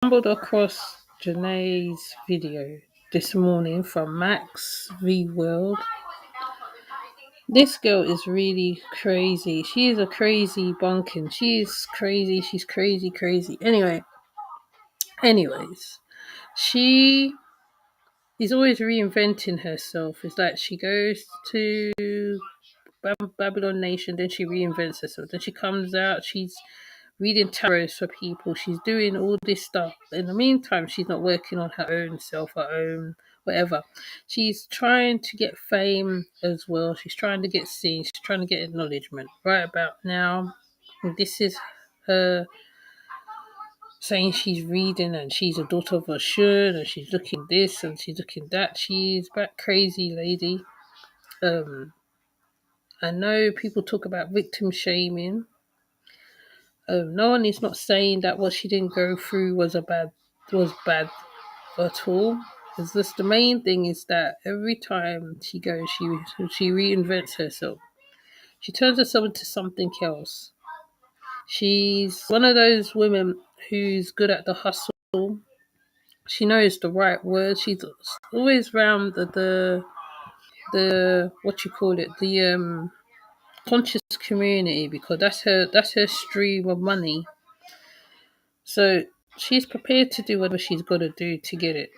Stumbled across Janae's video this morning from Max V World. This girl is really crazy. She is a crazy bunkin. She is crazy. She's crazy, crazy. Anyways, she is always reinventing herself. It's like she goes to Babylon Nation, then she reinvents herself. Then she comes out, she's reading tarots for people. She's doing all this stuff. In the meantime, she's not working on her own self, her own whatever. She's trying to get fame as well. She's trying to get seen. She's trying to get acknowledgement. Right about now, this is her saying she's reading and she's a daughter of a shun and she's looking this and she's looking that. She's that crazy lady. I know people talk about victim shaming. No one is not saying that what she didn't go through was bad at all. It's just the main thing is that every time she goes, she reinvents herself. She turns herself into something else. She's one of those women who's good at the hustle. She knows the right words. She's always around the what you call it, the conscious community, because that's her stream of money. So she's prepared to do whatever she's got to do to get it.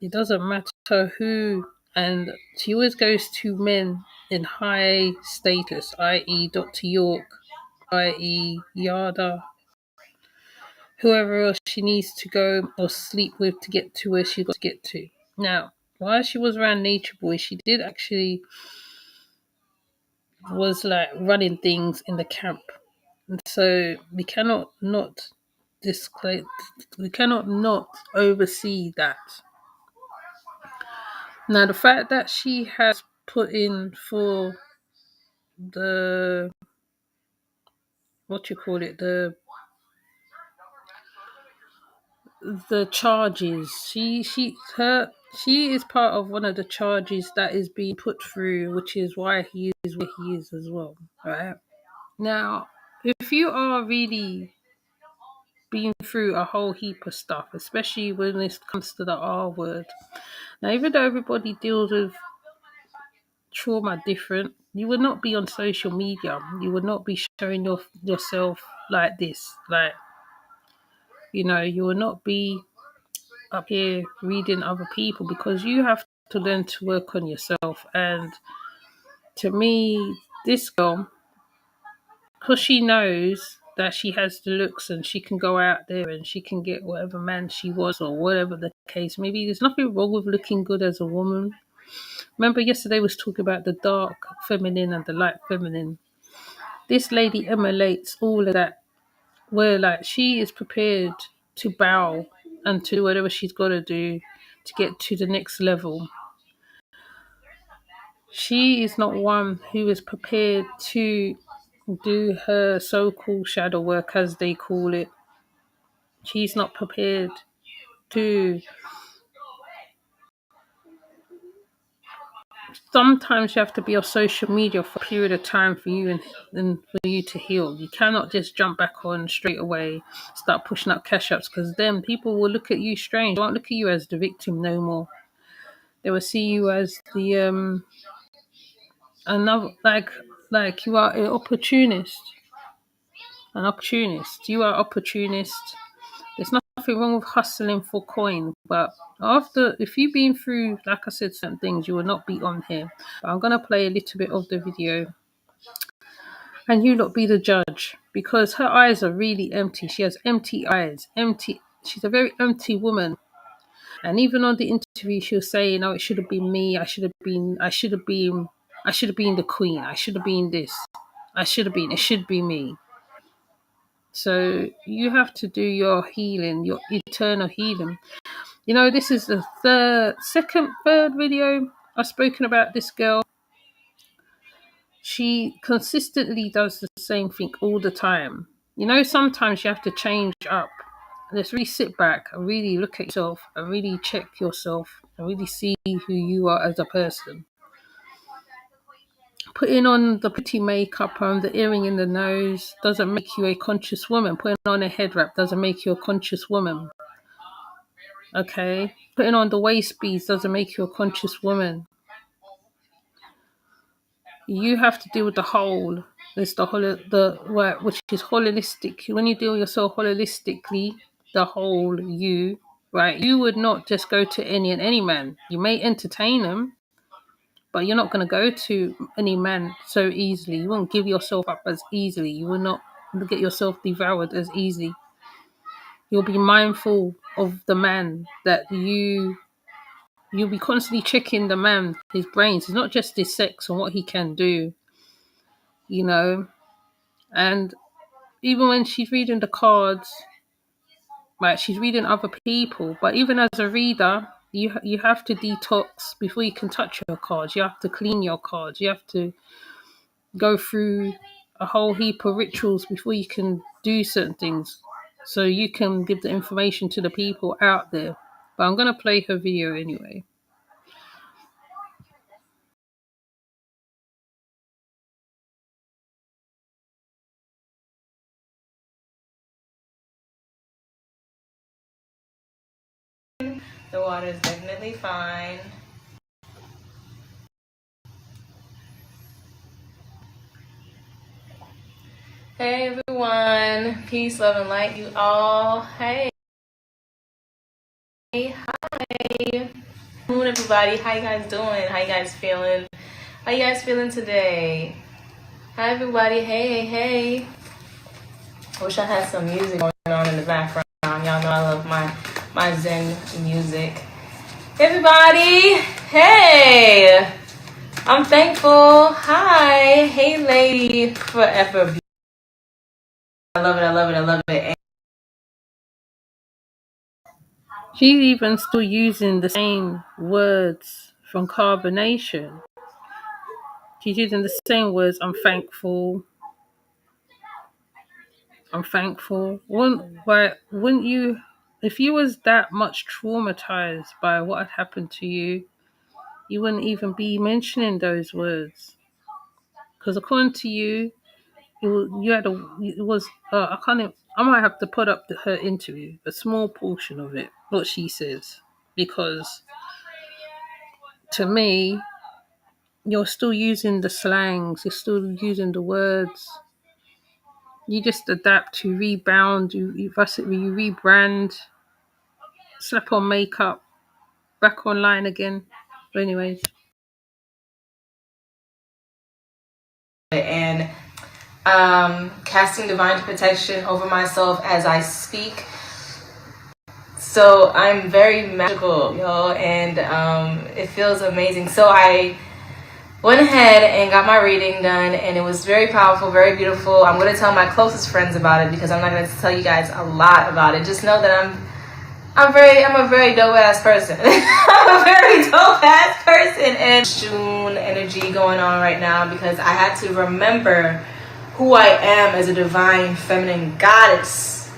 It doesn't matter who, and she always goes to men in high status, i.e. Dr. York, i.e. Yada, whoever else she needs to go or sleep with to get to where she got to get to. Now, while she was around Nature Boy, she did actually was like running things in the camp. And so disclose we cannot not oversee that. Now the fact that she has put in for the what you call it, the charges, she is part of one of the charges that is being put through, which is why he is where he is as well. Right? Now, if you are really been through a whole heap of stuff, especially when it comes to the R word. Now, even though everybody deals with trauma different, you would not be on social media. You would not be showing yourself like this. Like, you will not be up here reading other people, because you have to learn to work on yourself. And to me, this girl, because she knows that she has the looks and she can go out there and she can get whatever man she wants or whatever the case may be. There's nothing wrong with looking good as a woman. Remember yesterday was talking about the dark feminine and the light feminine. This lady emulates all of that, where like she is prepared to bow and to do whatever she's got to do to get to the next level. She is not one who is prepared to do her so-called shadow work, as they call it. She's not prepared to. Sometimes you have to be on social media for a period of time for you and for you to heal. You cannot just jump back on straight away, start pushing up cash ups, because then people will look at you strange. They won't look at you as the victim no more. They will see you as the another, like you are an opportunist. An opportunist. You are opportunist. There's nothing wrong with hustling for coin, but if you've been through, like I said, certain things, you will not be on here. But I'm gonna play a little bit of the video, and you lot be the judge, because her eyes are really empty. She has empty eyes, empty. She's a very empty woman. And even on the interview, she was saying, "Oh, it should have been me. I should have been. I should have been the queen. I should have been this. I should have been. It should be me." So you have to do your healing, your eternal healing. This is the third video I've spoken about this girl. She consistently does the same thing all the time. Sometimes you have to change up. Let's really sit back and really look at yourself and really check yourself and really see who you are as a person. Putting on the pretty makeup and the earring in the nose doesn't make you a conscious woman. Putting on a head wrap doesn't make you a conscious woman. Okay, putting on the waist beads doesn't make you a conscious woman. You have to deal with the whole. There's the work which is holistic. When you deal with yourself holistically, the whole you, right? You would not just go to any man. You may entertain them, but you're not going to go to any man so easily. You won't give yourself up as easily. You will not get yourself devoured as easy. You'll be mindful of the man that you'll be constantly checking the man, his brains. It's not just his sex and what he can do, you know. And even when she's reading the cards, like she's reading other people, but even as a reader, you have to detox before you can touch your cards. You have to clean your cards. You have to go through a whole heap of rituals before you can do certain things, so you can give the information to the people out there. But I'm gonna play her video anyway. The water is definitely fine. Hey everyone, peace, love, and light, you all. Hey, hi. Moon, everybody. How you guys doing? How you guys feeling? How you guys feeling today? Hi everybody. Hey. I wish I had some music going on in the background. Y'all know I love my Zen music. Everybody, hey. I'm thankful. Hi. Hey lady. Forever. I love it. She's even still using the same words from carbonation. She's using the same words. I'm thankful. I'm thankful. Wouldn't you, if you was that much traumatized by what had happened to you, you wouldn't even be mentioning those words. Because according to you, you had it was, I can't even, I might have to put up her interview, a small portion of it, what she says. Because to me, you're still using the slangs, you're still using the words. You just adapt, you rebound, you rebrand, slap on makeup, back online again. But anyways. And casting divine protection over myself as I speak. So I'm very magical, yo, and it feels amazing. So I went ahead and got my reading done, and it was very powerful, very beautiful. I'm going to tell my closest friends about it because I'm not going to tell you guys a lot about it. Just know that I'm a very dope ass person. I'm a very dope ass person, and June energy going on right now because I had to remember who I am as a divine feminine goddess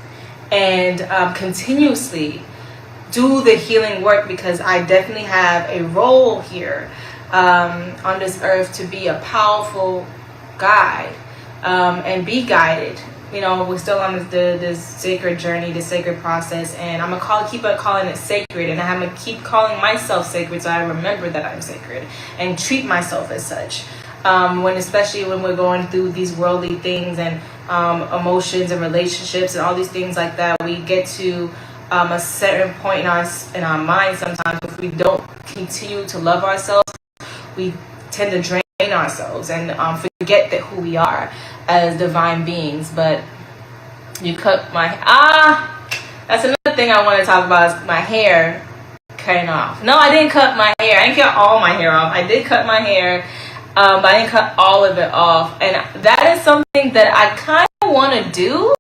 and continuously do the healing work because I definitely have a role here on this earth to be a powerful guide and be guided. You know, we're still on this sacred journey, this sacred process, and I'm gonna keep calling it sacred, and I'm gonna keep calling myself sacred so I remember that I'm sacred and treat myself as such. Especially when we're going through these worldly things and emotions and relationships and all these things like that, we get to a certain point in our mind sometimes. If we don't continue to love ourselves, we tend to drain ourselves and forget that who we are as divine beings. But you cut my that's another thing I want to talk about is my hair cutting off. No, I didn't cut my hair. I didn't cut all my hair off. I did cut my hair, but I didn't cut all of it off, and that is something that I kind of want to do.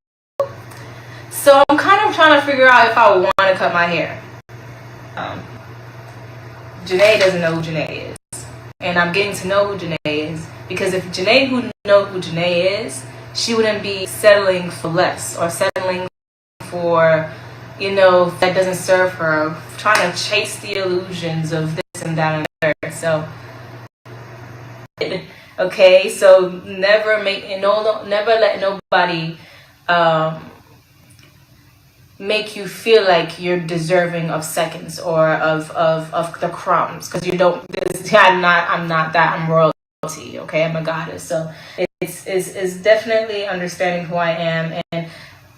So I'm kind of trying to figure out if I want to cut my hair. Janae doesn't know who Janae is, and I'm getting to know who Janae is, because if Janae who know who Janae is, she wouldn't be settling for less or settling for, that doesn't serve her, trying to chase the illusions of this and that and that. So okay, so never let nobody make you feel like you're deserving of seconds or of the crumbs, because you don't. I'm not that. I'm royalty. Okay, I'm a goddess. So it's definitely understanding who I am and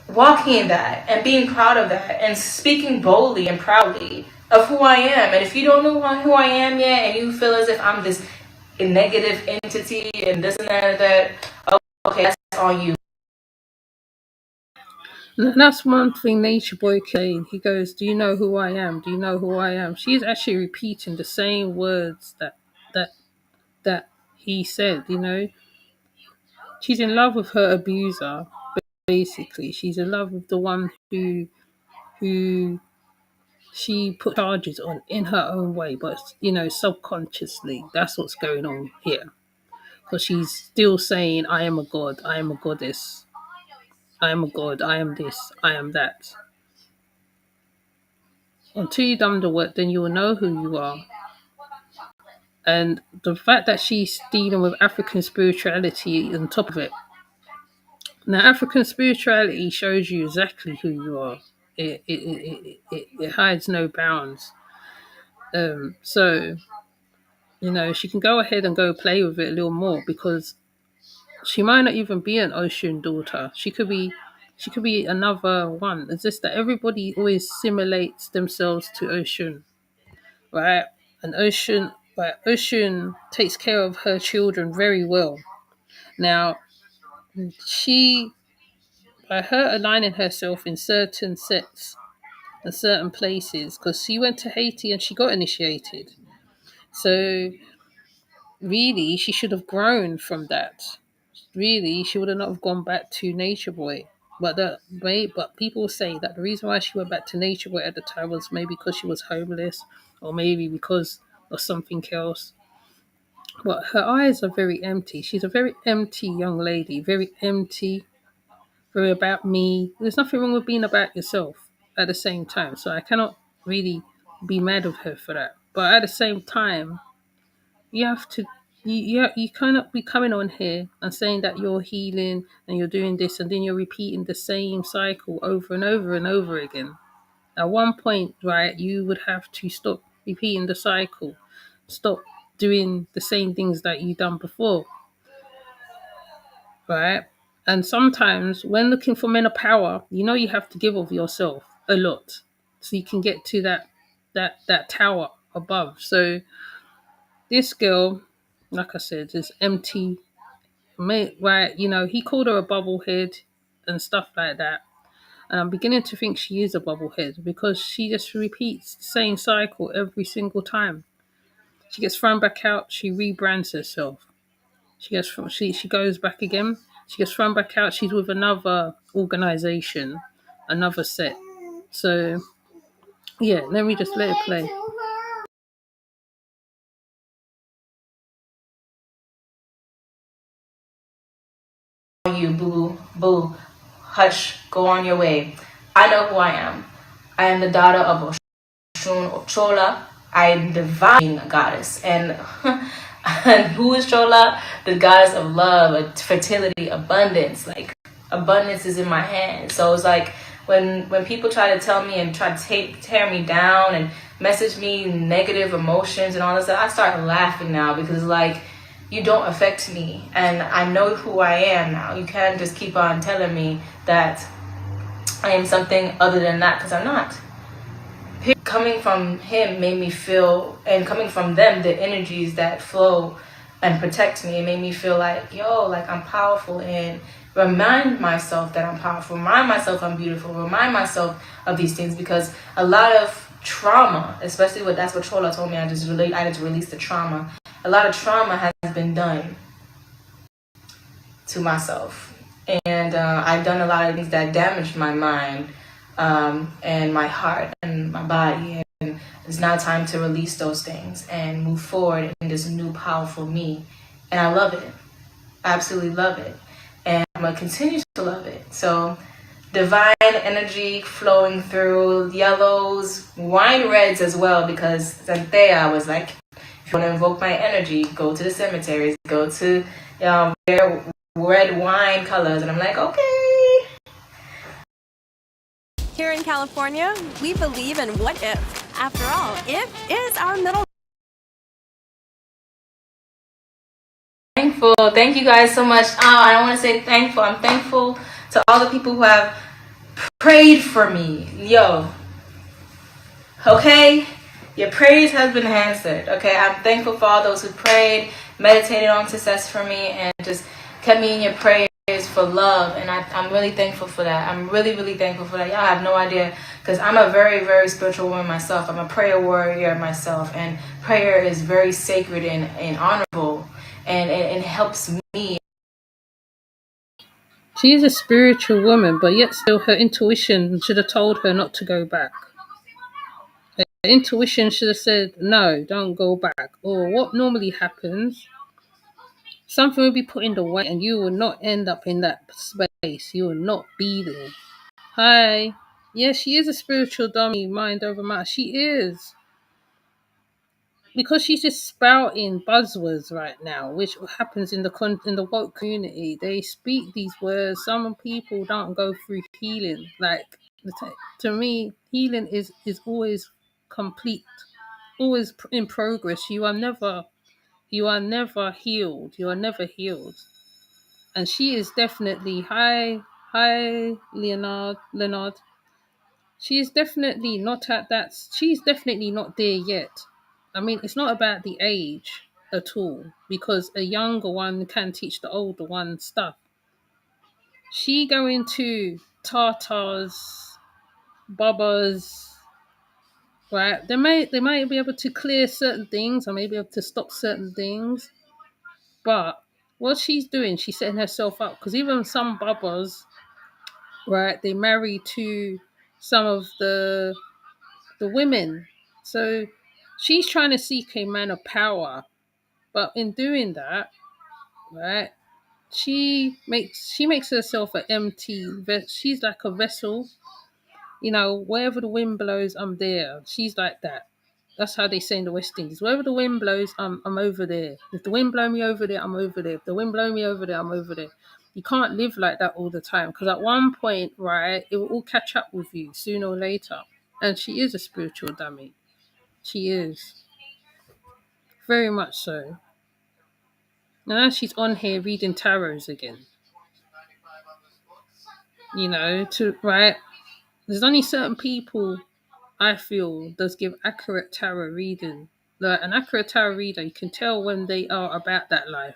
walking in that and being proud of that and speaking boldly and proudly of who I am. And if you don't know who I am yet and you feel as if I'm this negative entity and this and that, okay, that's on you. And that's one thing Nature Boy saying. He goes, "Do you know who I am? Do you know who I am?" She's actually repeating the same words that that he said. You know, she's in love with her abuser. Basically, she's in love with the one who she put charges on in her own way, but you know, subconsciously, that's what's going on here. Because she's still saying, "I am a god. I am a goddess. I am a god. I am this. I am that." Until you've done the work, then you will know who you are. And the fact that she's dealing with African spirituality on top of it. Now, African spirituality shows you exactly who you are. It hides no bounds. So, you know, she can go ahead and go play with it a little more, because she might not even be an ocean daughter. She could be another one. It's just that everybody always simulates themselves to ocean, right? And ocean takes care of her children very well. Now, she, by her aligning herself in certain sets and certain places, because she went to Haiti and she got initiated. So really, she should have grown from that. Really, she would have not have gone back to Nature Boy. But people say that the reason why she went back to Nature Boy at the time was maybe because she was homeless, or maybe because of something else. But her eyes are very empty. She's a very empty young lady, very empty, very about me. There's nothing wrong with being about yourself at the same time. So I cannot really be mad with her for that. But at the same time, you have to, you cannot be coming on here and saying that you're healing and you're doing this, and then you're repeating the same cycle over and over and over again. At one point, right, you would have to stop repeating the cycle, stop doing the same things that you've done before, right? And sometimes when looking for men of power, you know you have to give of yourself a lot so you can get to that tower above. So this girl, like I said, is empty. Right, you know, he called her a bubblehead and stuff like that. And I'm beginning to think she is a bubblehead, because she just repeats the same cycle every single time. She gets thrown back out, she rebrands herself. She goes back again. She gets thrown back out. She's with another organization, another set. So yeah, let me just let it play. You, boo, boo, hush, go on your way. I know who I am. I am the daughter of Oshun Ochola. I am divine goddess. And, and who is Chola? The goddess of love, fertility, abundance. Like, abundance is in my hand. So it's like when people try to tell me and try to tear me down and message me negative emotions and all this stuff, I start laughing now, because like, you don't affect me and I know who I am now. You can't just keep on telling me that I am something other than that, because I'm not. Coming from him made me feel, and coming from them, the energies that flow and protect me, it made me feel like, yo, like I'm powerful, and remind myself that I'm powerful, remind myself I'm beautiful, remind myself of these things, because a lot of trauma, especially that's what Chola told me, I had to release the trauma. A lot of trauma has been done to myself, and I've done a lot of things that damaged my mind, and my heart and my body, and it's now time to release those things and move forward in this new powerful me. And I love it. I absolutely love it, and I'm gonna continue to love it. So divine energy flowing through, yellows, wine reds as well, because Zanthea was like, if you want to invoke my energy, go to the cemeteries, go to wear red wine colors. And I'm like, okay. Here in California, we believe in what if. After all, if is our middle. Thankful. Thank you guys so much. I don't want to say thankful. I'm thankful to all the people who have prayed for me. Yo. Okay? Your prayers has been answered. Okay? I'm thankful for all those who prayed, meditated on success for me, and just kept me in your prayers for love. And I'm really thankful for that. I'm really, really thankful for that. Y'all have no idea, because I'm a very, very spiritual woman myself. I'm a prayer warrior myself. And prayer is very sacred and honorable. And it helps me. She is a spiritual woman, but yet still her intuition should have told her not to go back. Her intuition should have said, no, don't go back. Or what normally happens, something will be put in the way and you will not end up in that space. You will not be there. Hi. Yes, she is a spiritual dummy, mind over matter. She is. Because she's just spouting buzzwords right now, which happens in the woke community. They speak these words. Some people don't go through healing. Like to me, healing is always complete, always in progress. You are never healed. You are never healed. And she is definitely hi Leonard. She is definitely not at that. She's definitely not there yet. I mean, it's not about the age at all, because a younger one can teach the older one stuff. She going to Tartars, Babas, right? They might be able to clear certain things, or maybe able to stop certain things. But what she's doing, she's setting herself up, because even some Babas, right? They marry to some of the women. So she's trying to seek a man of power, but in doing that, right, she makes herself an empty. She's like a vessel. Wherever the wind blows, I'm there. She's like that. That's how they say in the West Indies. Wherever the wind blows, I'm over there. If the wind blow me over there, I'm over there. If the wind blow me over there, I'm over there. You can't live like that all the time, because at one point, right, it will all catch up with you sooner or later. And she is a spiritual dummy. She is. Very much so. Now she's on here reading tarots again. To right. There's only certain people I feel does give accurate tarot reading. Like an accurate tarot reader, you can tell when they are about that life,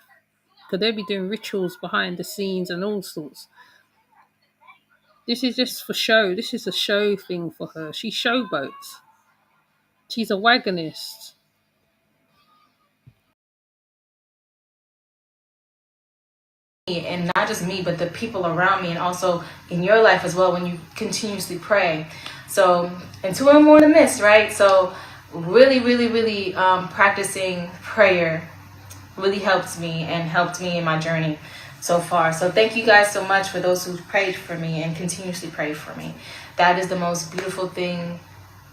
because they'll be doing rituals behind the scenes and all sorts. This is just for show. This is a show thing for her. She showboats. She's a wagonist. And not just me, but the people around me, and also in your life as well, when you continuously pray. So, and two or more in the midst, right? So really, really, really practicing prayer really helped me in my journey so far. So thank you guys so much for those who prayed for me and continuously pray for me. That is the most beautiful thing,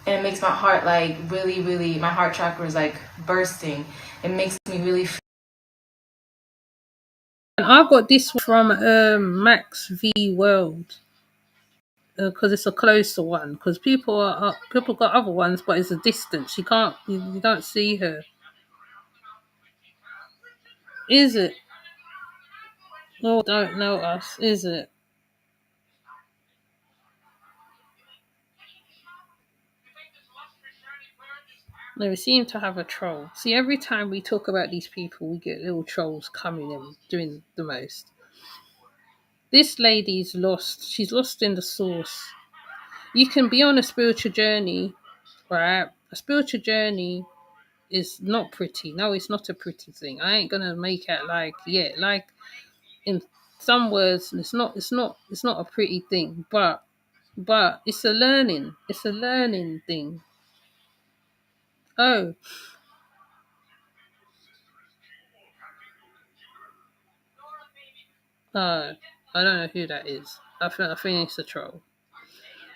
and it makes my heart like really, really, my heart chakra is like bursting. It makes me really. And I got this from Max V World, because it's a closer one. Because people got other ones, but it's a distance. You don't see her. Is it? Oh, don't know us. Is it? No, we seem to have a troll. See, every time we talk about these people, we get little trolls coming in doing the most. This lady's lost. She's lost in the source. You can be on a spiritual journey, right? A spiritual journey is not pretty. No, it's not a pretty thing. I ain't gonna make it like in some words, it's not a pretty thing, but it's a learning. It's a learning thing. Oh, I don't know who that is. I think it's a troll.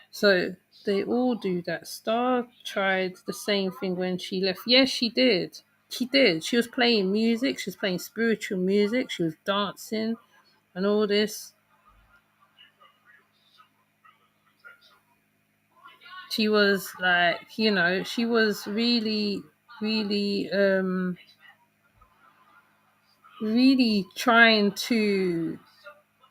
So they all do that. Star tried the same thing when she left. Yes, she did. She did. She was playing music. She was playing spiritual music. She was dancing and all this. She was like, you know, she was really, really, really trying to,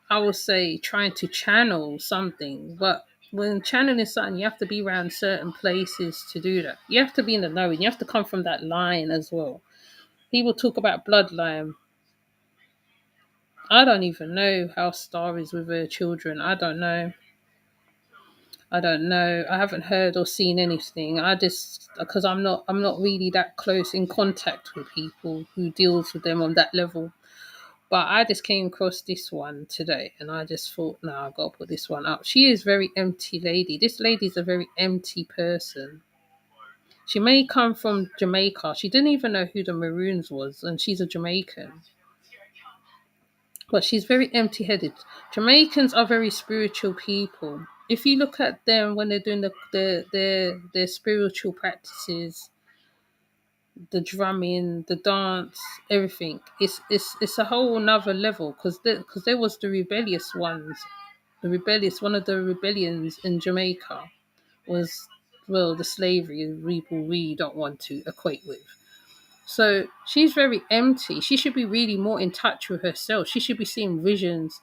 I would say, trying to channel something. But when channeling something, you have to be around certain places to do that. You have to be in the know, and you have to come from that line as well. People talk about bloodline. I don't even know how Star is with her children. I don't know. I don't know. I haven't heard or seen anything. I just, because I'm not really that close in contact with people who deals with them on that level. But I just came across this one today, and I just thought, no, I gotta put this one up. She is very empty lady. This lady's a very empty person. She may come from Jamaica. She didn't even know who the Maroons was, and she's a Jamaican. But she's very empty-headed. Jamaicans are very spiritual people. If you look at them when they're doing their spiritual practices, the drumming, the dance, everything, it's a whole another level. Because there was the rebellious ones, one of the rebellions in Jamaica was, well, the slavery people really don't want to equate with. So she's very empty. She should be really more in touch with herself. She should be seeing visions.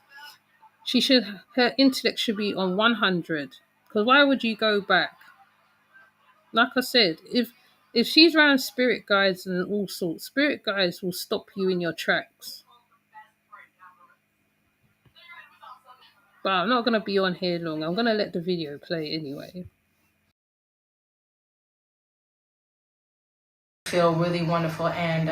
Her intellect should be on 100. Because why would you go back? Like I said, if she's around spirit guides and all sorts, spirit guides will stop you in your tracks. But I'm not gonna be on here long. I'm gonna let the video play anyway. Feel really wonderful and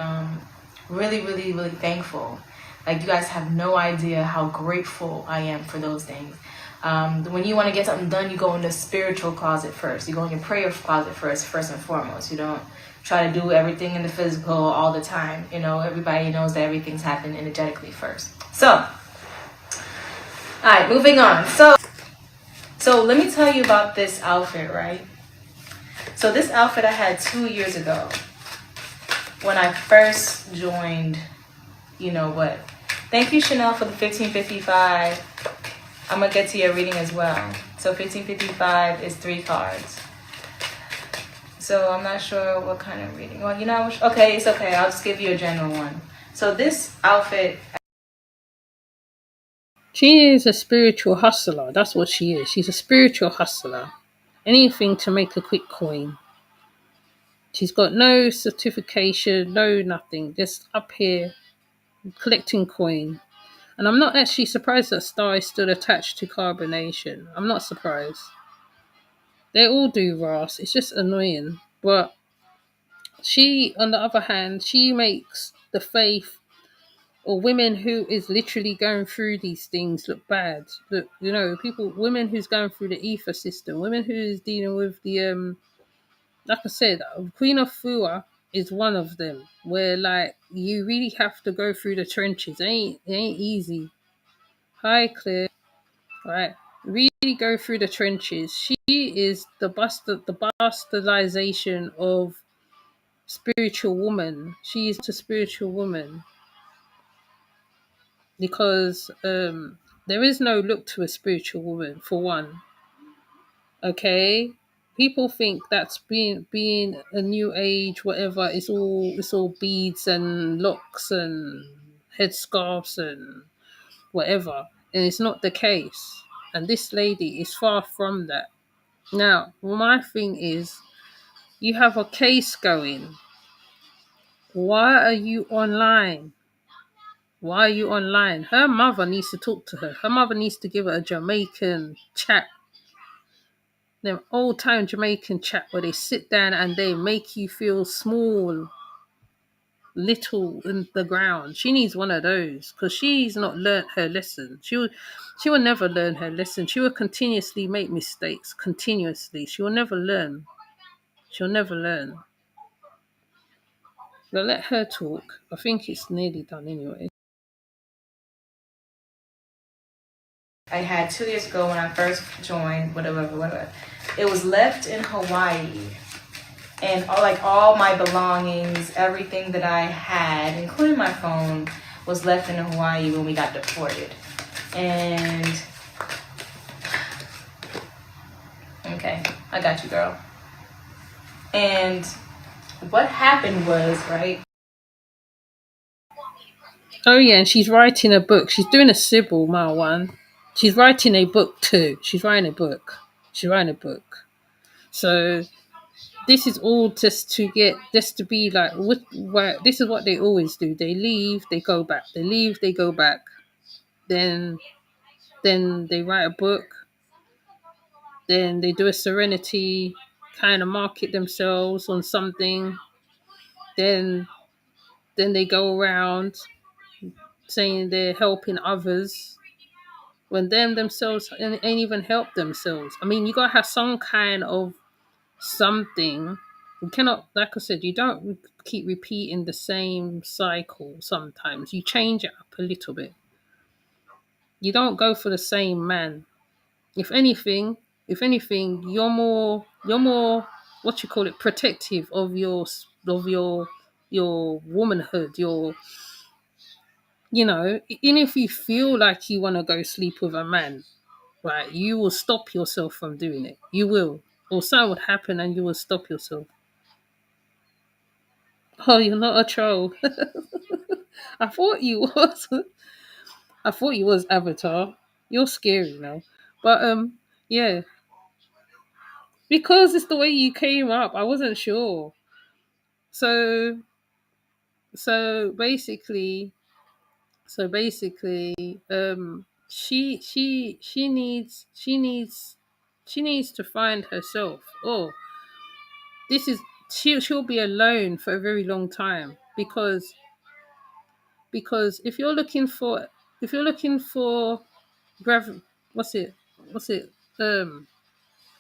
really, really, really thankful. Like, you guys have no idea how grateful I am for those things. When you want to get something done, you go in the spiritual closet first. You go in your prayer closet first and foremost. You don't try to do everything in the physical all the time. You know, everybody knows that everything's happening energetically first. So, all right, moving on. So let me tell you about this outfit, right? So this outfit I had 2 years ago when I first joined, you know what. Thank you, Chanel, for the 1555. I'm going to get to your reading as well. So 1555 is 3 cards. So I'm not sure what kind of reading. Well, you know, okay, it's okay. I'll just give you a general one. So this outfit... She is a spiritual hustler. That's what she is. She's a spiritual hustler. Anything to make a quick coin. She's got no certification, no nothing. Just up here collecting coin. And I'm not actually surprised that Star is still attached to carbonation. I'm not surprised. They all do, Ross. It's just annoying. But she, on the other hand, she makes the faith or women who is literally going through these things look bad. Look, you know, women who's going through the ether system, women who's dealing with the like I said, Queen of Fua is one of them. Where like you really have to go through the trenches. It ain't easy. Hi, Claire. Right, really go through the trenches. She is the bastardization of spiritual woman. She is a spiritual woman because there is no look to a spiritual woman for one. Okay, people think that's being a new age, whatever. It's all beads and locks and headscarves and whatever, and it's not the case. And this lady is far from that. Now, my thing is, you have a case going. Why are you online? Why are you online? Her mother needs to talk to her. Her mother needs to give her a Jamaican chat. Them old time Jamaican chat where they sit down and they make you feel small, little in the ground. She needs one of those because she's not learnt her lesson. She will never learn her lesson. She will continuously make mistakes. Continuously. She will never learn. She'll never learn. But let her talk. I think it's nearly done anyway. I had 2 years ago when I first joined, whatever. It was left in Hawaii. And all my belongings, everything that I had, including my phone, was left in Hawaii when we got deported. And okay, I got you, girl. And what happened was, right? Oh yeah, and she's writing a book. She's doing a Sybil Marwan. She's writing a book too. She's writing a book. She's writing a book. So this is all just to be like this is what they always do. They leave, they go back. They leave, they go back. Then they write a book. Then they do a Serenity, kind of market themselves on something. Then they go around saying they're helping others when them themselves ain't even help themselves. I mean, you gotta have some kind of something. You cannot, like I said, you don't keep repeating the same cycle. Sometimes you change it up a little bit. You don't go for the same man. If anything, you're more what you call it, protective of your womanhood. Even if you feel like you want to go sleep with a man, right, you will stop yourself from doing it. You will. Or something would happen and you will stop yourself. Oh, you're not a troll. I thought you was. I thought you was Avatar. You're scary now. But yeah. Because it's the way you came up. I wasn't sure. So so basically she needs to find herself. Oh, this is she'll be alone for a very long time because if you're looking for what's it what's it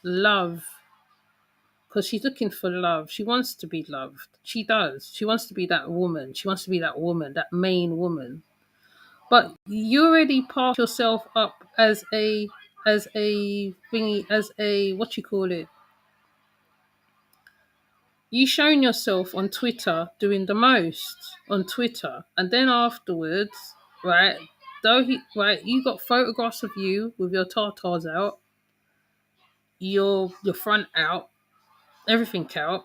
love, because she's looking for love. She wants to be loved. She does. She wants to be that woman. She wants to be that woman, that main woman. But you already passed yourself up as a what you call it. You shown yourself on Twitter doing the most on Twitter, and then afterwards, right? You got photographs of you with your tartars out, your front out, everything out,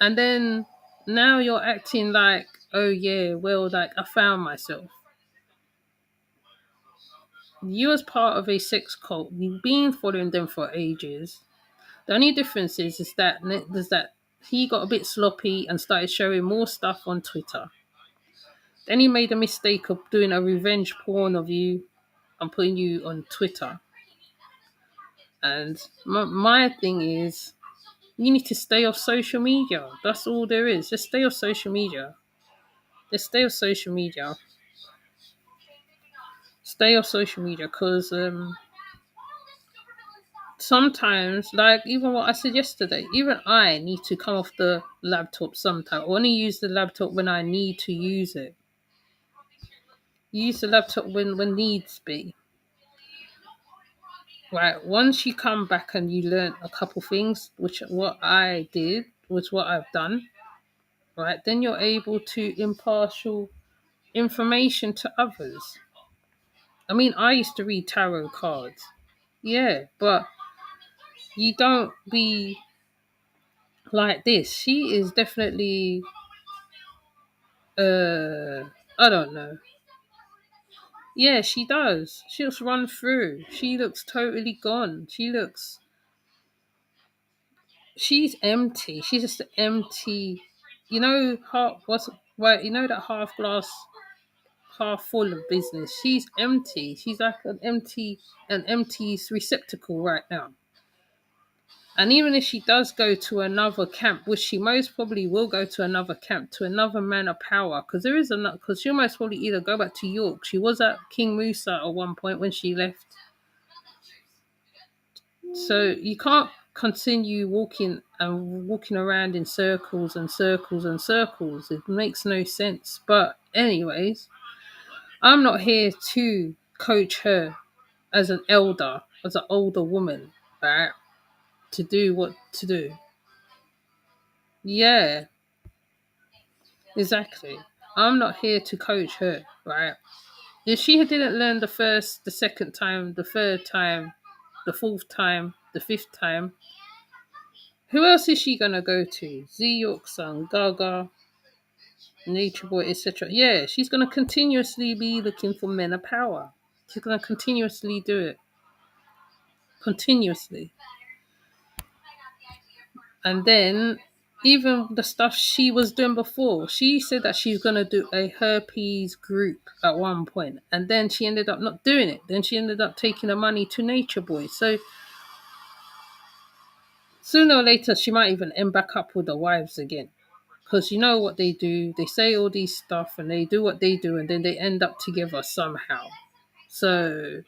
and then now you're acting like, oh yeah, well, like I found myself. You as part of a sex cult, you've been following them for ages. The only difference is that he got a bit sloppy and started showing more stuff on Twitter. Then he made a mistake of doing a revenge porn of you and putting you on Twitter. And my thing is, you need to stay off social media. That's all there is. Just stay off social media. Just stay off social media. Stay off social media because sometimes, like even what I said yesterday, even I need to come off the laptop sometimes. I only use the laptop when I need to use it. Use the laptop when needs be. Right. Once you come back and you learn a couple things, which what I did, was what I've done, right, then you're able to impartial information to others. I mean, I used to read tarot cards. Yeah, but you don't be like this. She is definitely I don't know. Yeah, she does. She'll run through. She looks totally gone. She's empty. She's just empty. You know, that half glass, half full of business. She's empty. She's like an empty receptacle right now. And even if she does go to another camp, which she most probably will go to another camp, to another man of power, because she'll most probably either go back to York. She was at King Musa at one point when she left. So you can't continue walking around in circles and circles and circles. It makes no sense. But anyways, I'm not here to coach her as an elder, as an older woman, right? To do what to do. Yeah, exactly. I'm not here to coach her, right? If she didn't learn the second time, the third time, the fourth time, the fifth time, Who else is she gonna go to? Z York Sun, Gaga, Nature Boy, etc. Yeah, she's gonna continuously be looking for men of power. She's gonna continuously do it. Continuously. And then even the stuff she was doing before, she said that she's gonna do a herpes group at one point, and then she ended up not doing it. Then she ended up taking the money to Nature Boy. So sooner or later, she might even end back up with the wives again. Because you know what they do, they say all these stuff and they do what they do, and then they end up together somehow. So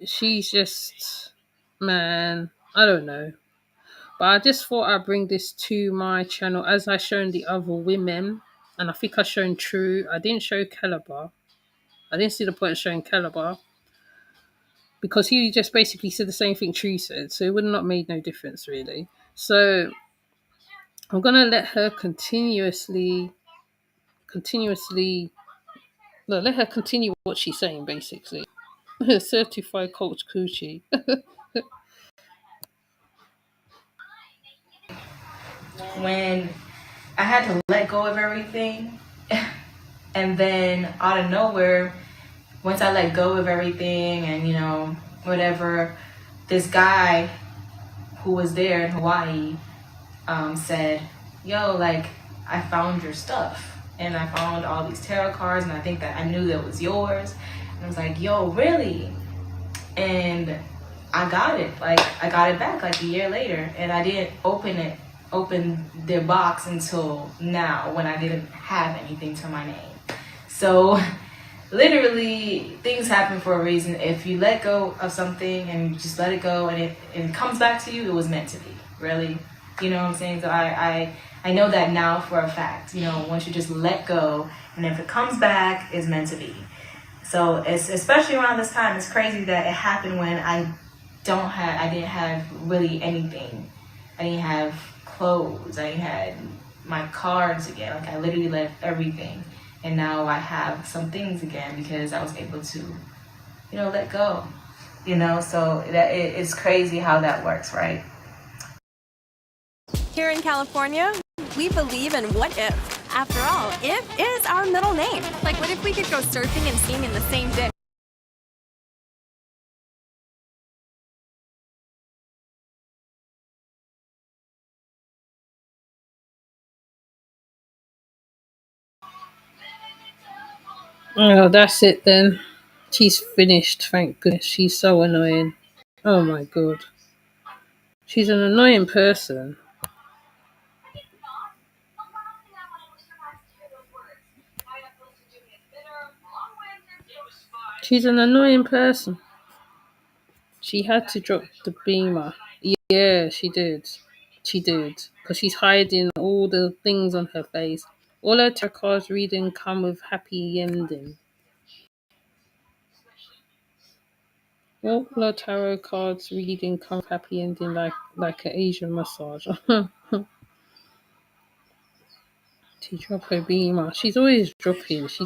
she's just, man, I don't know. But I just thought I'd bring this to my channel as I shown the other women. And I think I shown True. I didn't show Caliber. I didn't see the point of showing Caliber because he just basically said the same thing True said. So it would not made no difference really. So I'm gonna let her let her continue what she's saying basically. Certified coach coochie. When I had to let go of everything, and then out of nowhere, once I let go of everything and, whatever, this guy who was there in Hawaii said, yo, like, I found your stuff. And I found all these tarot cards, and I think that I knew that was yours. And I was like, yo, really? And I got it. Like, I got it back like a year later. And I didn't open their box until now when I didn't have anything to my name. So literally things happen for a reason. If you let go of something and you just let it go and it comes back to you, it was meant to be, really. You know what I'm saying? So I know that now for a fact. Once you just let go, and if it comes back, it's meant to be. So it's especially around this time, it's crazy that it happened when I didn't have really anything. I didn't have clothes. I had my cards again. Like, I literally left everything, and now I have some things again because I was able to, let go. So it's crazy how that works, right? Here in California, we believe in what if. After all, if is our middle name. Like, what if we could go surfing and skiing in the same day? Oh, that's it then. She's finished, thank goodness. She's so annoying. Oh my god. She's an annoying person. She's an annoying person. She had to drop the beamer. Yeah, she did. She did. Because she's hiding all the things on her face. All her tarot cards reading come with happy ending. All her tarot cards reading come with happy ending like an Asian massage. She drop her beamer. She's always dropping. She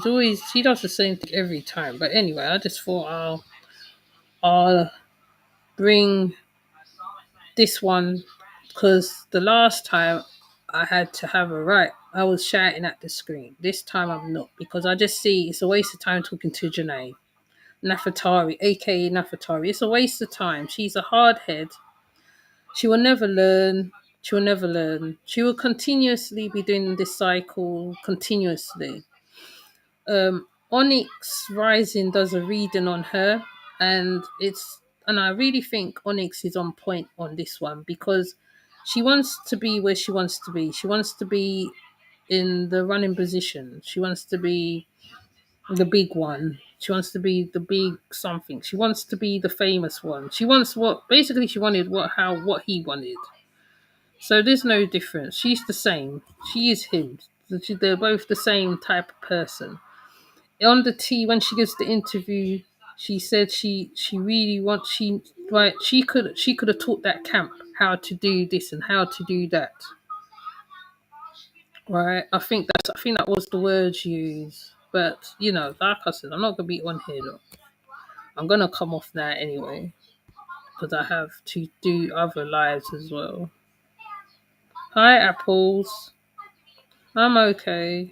does the same thing every time. But anyway, I just thought I'll bring this one because the last time I had to have a right. I was shouting at the screen. This time I'm not because I just see it's a waste of time talking to Janae. Nafatari, aka Nafatari. It's a waste of time. She's a hard head. She will never learn. She will never learn. She will continuously be doing this cycle continuously. Onyx Rising does a reading on her, and I really think Onyx is on point on this one because she wants to be where she wants to be. She wants to be in the running position. She wants to be the big one. She wants to be the big something. She wants to be the famous one. She wants she wanted what he wanted. So there's no difference. She's the same. She is him. They're both the same type of person. On the T when she gives the interview, she said she really wants she could have taught that camp how to do this and how to do that. Right? I think that was the words used. But like I said, I'm not gonna be on here. Look, I'm gonna come off that anyway. because I have to do other lives as well. Hi, Apples. I'm okay.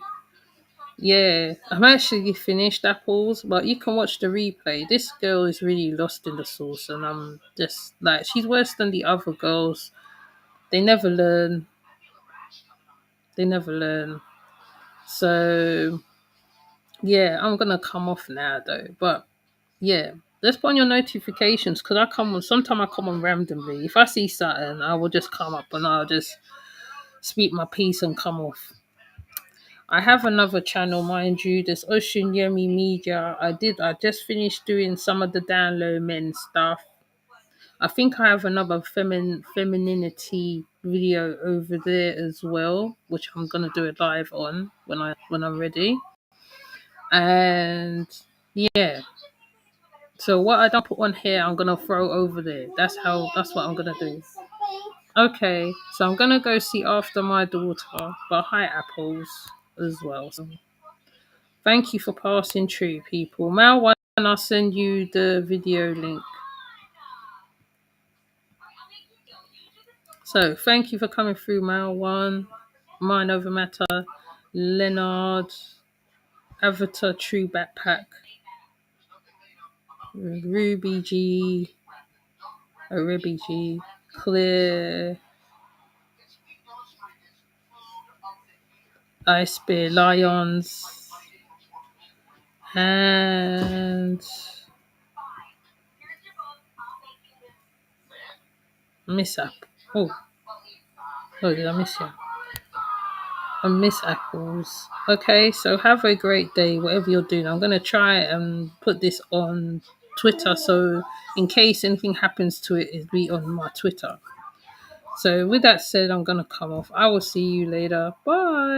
Yeah, I'm actually finished Apples, but you can watch the replay. This girl is really lost in the sauce, and I'm just like, she's worse than the other girls. They never learn. They never learn. So, yeah, I'm gonna come off now though. But yeah, let's put on your notifications because I come on. Sometimes I come on randomly. If I see something, I will just come up and I'll just speak my piece and come off. I have another channel, mind you. There's Ocean Yemi Media. I just finished doing some of the down low men stuff. I think I have another femininity video over there as well, which I'm gonna do it live on when I'm ready. And yeah, so what I don't put on here, I'm gonna throw over there. That's what I'm gonna do. Okay, so I'm gonna go see after my daughter, but hi Apples as well. So thank you for passing through, people. Mal one, I'll send you the video link. So thank you for coming through, Mal one, Mind Over Matter, Leonard, Avatar True Backpack, Ruby G, Ruby G, Clear, Ice Bear Lions, and Miss Apple. Oh, did I miss you? I miss Apples. Okay, so have a great day, whatever you're doing. I'm gonna try and put this on Twitter, so in case anything happens to it, it'll be on my Twitter. So with that said, I'm gonna come off. I will see you later. Bye.